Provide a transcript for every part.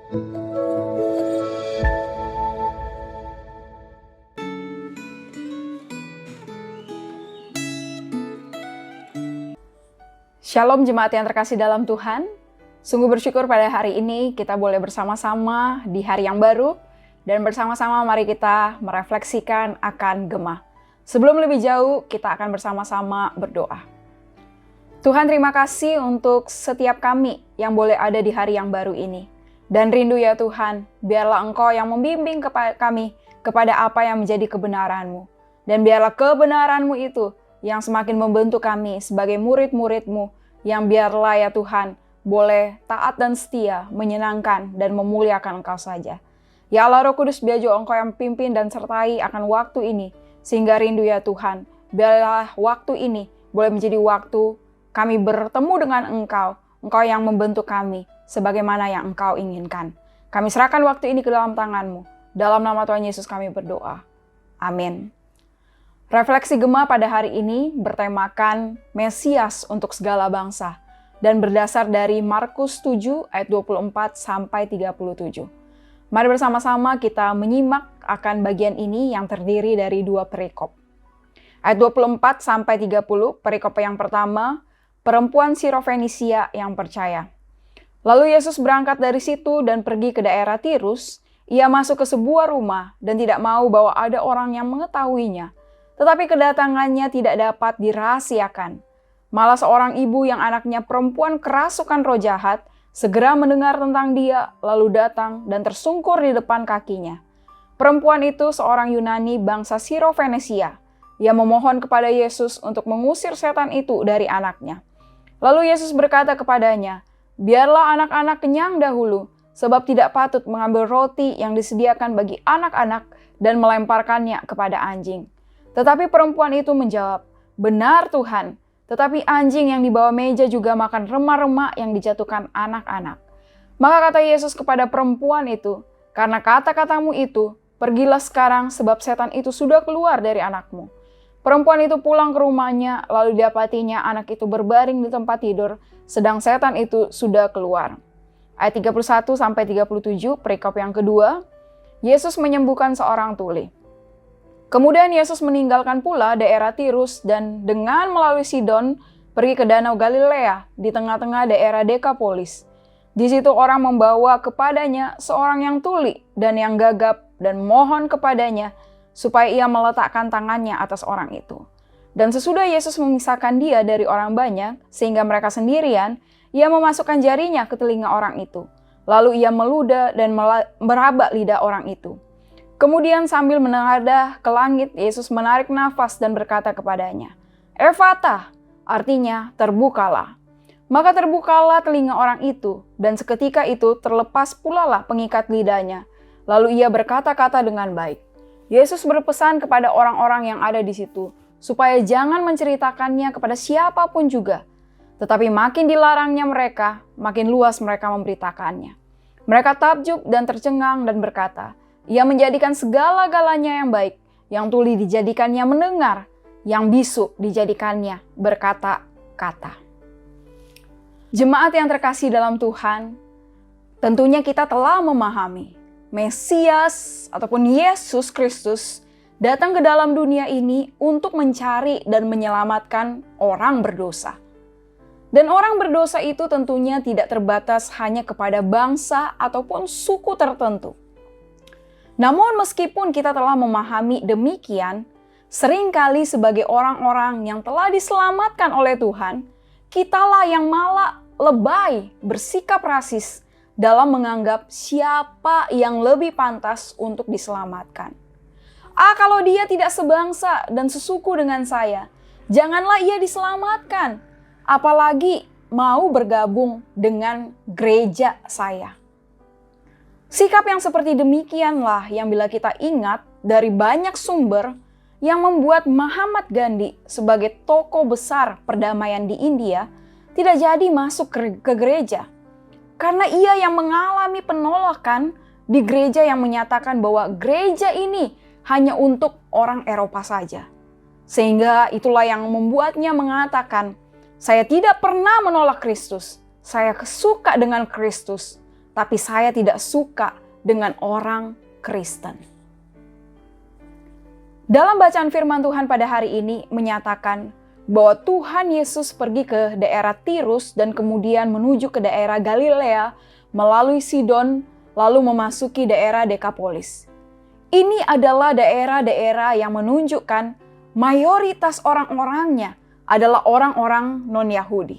Shalom jemaat yang terkasih dalam Tuhan. Sungguh bersyukur pada hari ini kita boleh bersama-sama di hari yang baru. Dan bersama-sama mari kita merefleksikan akan Gema. Sebelum lebih jauh, kita akan bersama-sama berdoa. Tuhan, terima kasih untuk setiap kami yang boleh ada di hari yang baru ini. Dan rindu ya Tuhan, biarlah Engkau yang membimbing kami kepada apa yang menjadi kebenaran-Mu. Dan biarlah kebenaran-Mu itu yang semakin membentuk kami sebagai murid-murid-Mu, yang biarlah ya Tuhan, boleh taat dan setia, menyenangkan dan memuliakan Engkau saja. Ya Allah Roh Kudus, biar juga Engkau yang pimpin dan sertai akan waktu ini, sehingga rindu ya Tuhan, biarlah waktu ini boleh menjadi waktu kami bertemu dengan Engkau, Engkau yang membentuk kami, sebagaimana yang Engkau inginkan. Kami serahkan waktu ini ke dalam tangan-Mu, dalam nama Tuhan Yesus kami berdoa. Amin. Refleksi Gema pada hari ini bertemakan Mesias untuk segala bangsa dan berdasar dari Markus 7 ayat 24 sampai 37. Mari bersama-sama kita menyimak akan bagian ini yang terdiri dari dua perikop. Ayat 24 sampai 30, perikop yang pertama, perempuan Sirofenisia yang percaya. Lalu Yesus berangkat dari situ dan pergi ke daerah Tirus. Ia masuk ke sebuah rumah dan tidak mau bahwa ada orang yang mengetahuinya. Tetapi kedatangannya tidak dapat dirahasiakan. Malah seorang ibu yang anaknya perempuan kerasukan roh jahat, segera mendengar tentang dia, lalu datang dan tersungkur di depan kakinya. Perempuan itu seorang Yunani bangsa Sirofenisia. Ia memohon kepada Yesus untuk mengusir setan itu dari anaknya. Lalu Yesus berkata kepadanya, "Biarlah anak-anak kenyang dahulu, sebab tidak patut mengambil roti yang disediakan bagi anak-anak dan melemparkannya kepada anjing." Tetapi perempuan itu menjawab, "Benar Tuhan, tetapi anjing yang di bawah meja juga makan remah-remah yang dijatuhkan anak-anak." Maka kata Yesus kepada perempuan itu, "Karena kata-katamu itu, pergilah sekarang sebab setan itu sudah keluar dari anakmu." Perempuan itu pulang ke rumahnya, lalu didapatinya anak itu berbaring di tempat tidur, sedang setan itu sudah keluar. Ayat 31 sampai 37, perikop yang kedua, Yesus menyembuhkan seorang tuli. Kemudian Yesus meninggalkan pula daerah Tirus dan dengan melalui Sidon pergi ke Danau Galilea di tengah-tengah daerah Dekapolis. Di situ orang membawa kepadanya seorang yang tuli dan yang gagap dan mohon kepadanya supaya ia meletakkan tangannya atas orang itu. Dan sesudah Yesus memisahkan dia dari orang banyak sehingga mereka sendirian, ia memasukkan jarinya ke telinga orang itu. Lalu ia meludah dan meraba lidah orang itu. Kemudian sambil menadah ke langit, Yesus menarik nafas dan berkata kepadanya, "Efatah," artinya terbukalah. Maka terbukalah telinga orang itu, dan seketika itu terlepas pulalah pengikat lidahnya. Lalu ia berkata-kata dengan baik. Yesus berpesan kepada orang-orang yang ada di situ, supaya jangan menceritakannya kepada siapapun juga. Tetapi makin dilarangnya mereka, makin luas mereka memberitakannya. Mereka takjub dan tercengang dan berkata, "Ia menjadikan segala-galanya yang baik, yang tuli dijadikannya mendengar, yang bisu dijadikannya berkata-kata." Jemaat yang terkasih dalam Tuhan, tentunya kita telah memahami Mesias ataupun Yesus Kristus datang ke dalam dunia ini untuk mencari dan menyelamatkan orang berdosa. Dan orang berdosa itu tentunya tidak terbatas hanya kepada bangsa ataupun suku tertentu. Namun meskipun kita telah memahami demikian, seringkali sebagai orang-orang yang telah diselamatkan oleh Tuhan, kitalah yang malah lebay bersikap rasis dalam menganggap siapa yang lebih pantas untuk diselamatkan. Kalau dia tidak sebangsa dan sesuku dengan saya, janganlah ia diselamatkan, apalagi mau bergabung dengan gereja saya. Sikap yang seperti demikianlah yang bila kita ingat dari banyak sumber yang membuat Mahatma Gandhi sebagai tokoh besar perdamaian di India tidak jadi masuk ke gereja. Karena ia yang mengalami penolakan di gereja yang menyatakan bahwa gereja ini hanya untuk orang Eropa saja. Sehingga itulah yang membuatnya mengatakan, "Saya tidak pernah menolak Kristus. Saya suka dengan Kristus. tapi saya tidak suka dengan orang Kristen. Dalam bacaan firman Tuhan pada hari ini menyatakan bahwa Tuhan Yesus pergi ke daerah Tirus dan kemudian menuju ke daerah Galilea melalui Sidon lalu memasuki daerah Dekapolis. Ini adalah daerah-daerah yang menunjukkan mayoritas orang-orangnya adalah orang-orang non-Yahudi.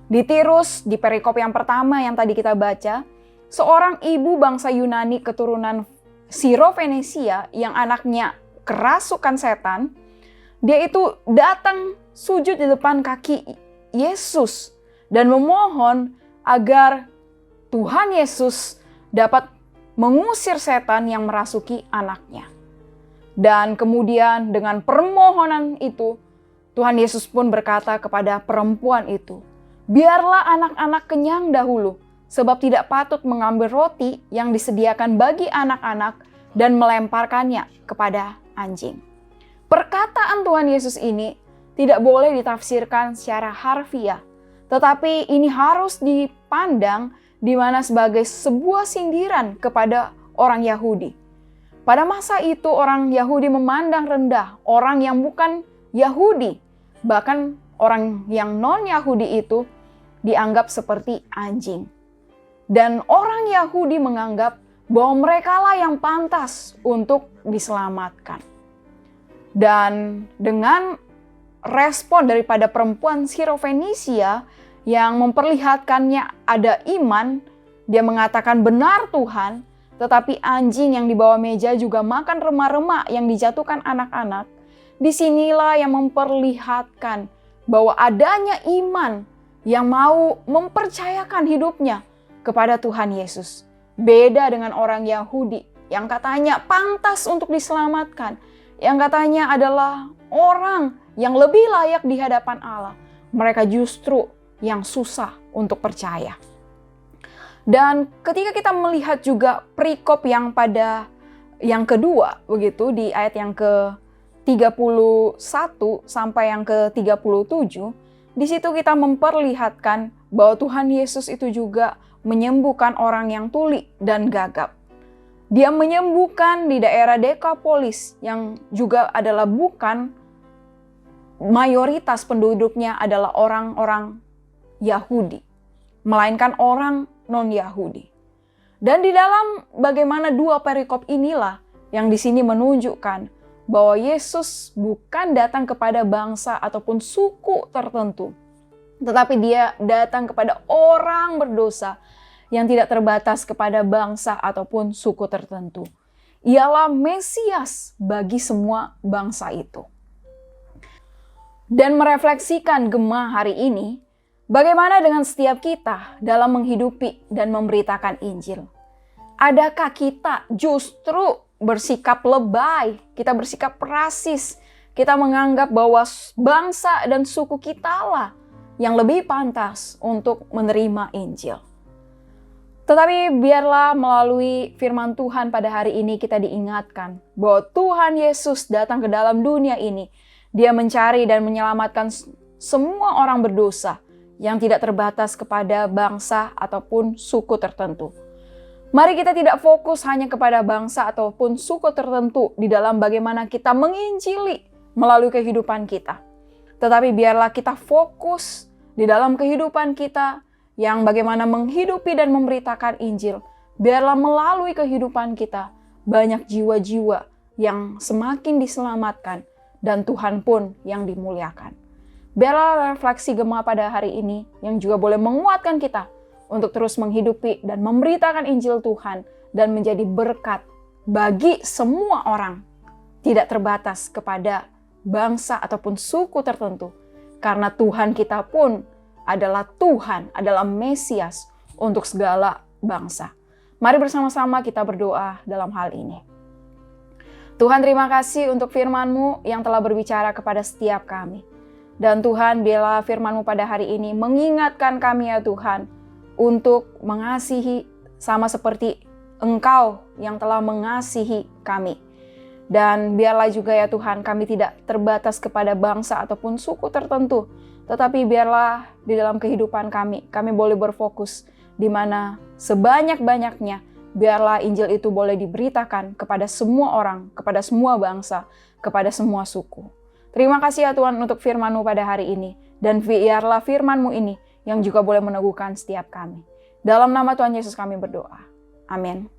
Di Tirus, di perikop yang pertama yang tadi kita baca, seorang ibu bangsa Yunani keturunan Siro-Fenisia yang anaknya kerasukan setan, dia itu datang sujud di depan kaki Yesus dan memohon agar Tuhan Yesus dapat mengusir setan yang merasuki anaknya. Dan kemudian dengan permohonan itu, Tuhan Yesus pun berkata kepada perempuan itu, "Biarlah anak-anak kenyang dahulu, sebab tidak patut mengambil roti yang disediakan bagi anak-anak dan melemparkannya kepada anjing." Perkataan Tuhan Yesus ini tidak boleh ditafsirkan secara harfiah, tetapi ini harus dipandang di mana sebagai sebuah sindiran kepada orang Yahudi. Pada masa itu orang Yahudi memandang rendah orang yang bukan Yahudi, bahkan orang yang non-Yahudi itu dianggap seperti anjing. Dan orang Yahudi menganggap bahwa merekalah yang pantas untuk diselamatkan. Dan dengan respon daripada perempuan Siro-Fenisia yang memperlihatkannya ada iman, dia mengatakan, "Benar Tuhan, tetapi anjing yang di bawah meja juga makan remah-remah yang dijatuhkan anak-anak." Disinilah yang memperlihatkan bahwa adanya iman yang mau mempercayakan hidupnya kepada Tuhan Yesus. Beda dengan orang Yahudi yang katanya pantas untuk diselamatkan, yang katanya adalah orang yang lebih layak di hadapan Allah. Mereka justru yang susah untuk percaya. Dan ketika kita melihat juga perikop yang pada yang kedua, begitu di ayat yang ke-31 sampai yang ke-37, di situ kita memperlihatkan bahwa Tuhan Yesus itu juga menyembuhkan orang yang tuli dan gagap. Dia menyembuhkan di daerah Dekapolis yang juga adalah bukan mayoritas penduduknya adalah orang-orang Yahudi, melainkan orang non-Yahudi. Dan di dalam bagaimana dua perikop inilah yang di sini menunjukkan bahwa Yesus bukan datang kepada bangsa ataupun suku tertentu, tetapi dia datang kepada orang berdosa yang tidak terbatas kepada bangsa ataupun suku tertentu. Ialah Mesias bagi semua bangsa itu. Dan merefleksikan Gema hari ini, bagaimana dengan setiap kita dalam menghidupi dan memberitakan Injil? Adakah kita justru bersikap lebay, kita bersikap rasis, kita menganggap bahwa bangsa dan suku kita lah yang lebih pantas untuk menerima Injil? Tetapi biarlah melalui firman Tuhan pada hari ini kita diingatkan bahwa Tuhan Yesus datang ke dalam dunia ini. Dia mencari dan menyelamatkan semua orang berdosa yang tidak terbatas kepada bangsa ataupun suku tertentu. Mari kita tidak fokus hanya kepada bangsa ataupun suku tertentu di dalam bagaimana kita menginjili melalui kehidupan kita. Tetapi biarlah kita fokus di dalam kehidupan kita yang bagaimana menghidupi dan memberitakan Injil. Biarlah melalui kehidupan kita banyak jiwa-jiwa yang semakin diselamatkan dan Tuhan pun yang dimuliakan. Biarlah refleksi Gema pada hari ini yang juga boleh menguatkan kita untuk terus menghidupi dan memberitakan Injil Tuhan dan menjadi berkat bagi semua orang, tidak terbatas kepada bangsa ataupun suku tertentu. Karena Tuhan kita pun adalah Tuhan, adalah Mesias untuk segala bangsa. Mari bersama-sama kita berdoa dalam hal ini. Tuhan, terima kasih untuk firman-Mu yang telah berbicara kepada setiap kami. Dan Tuhan, biarlah firman-Mu pada hari ini mengingatkan kami ya Tuhan, untuk mengasihi sama seperti Engkau yang telah mengasihi kami. Dan biarlah juga ya Tuhan, kami tidak terbatas kepada bangsa ataupun suku tertentu, tetapi biarlah di dalam kehidupan kami boleh berfokus di mana sebanyak-banyaknya biarlah Injil itu boleh diberitakan kepada semua orang, kepada semua bangsa, kepada semua suku. Terima kasih ya Tuhan untuk firman-Mu pada hari ini, dan biarlah firman-Mu ini yang juga boleh meneguhkan setiap kami. Dalam nama Tuhan Yesus kami berdoa. Amin.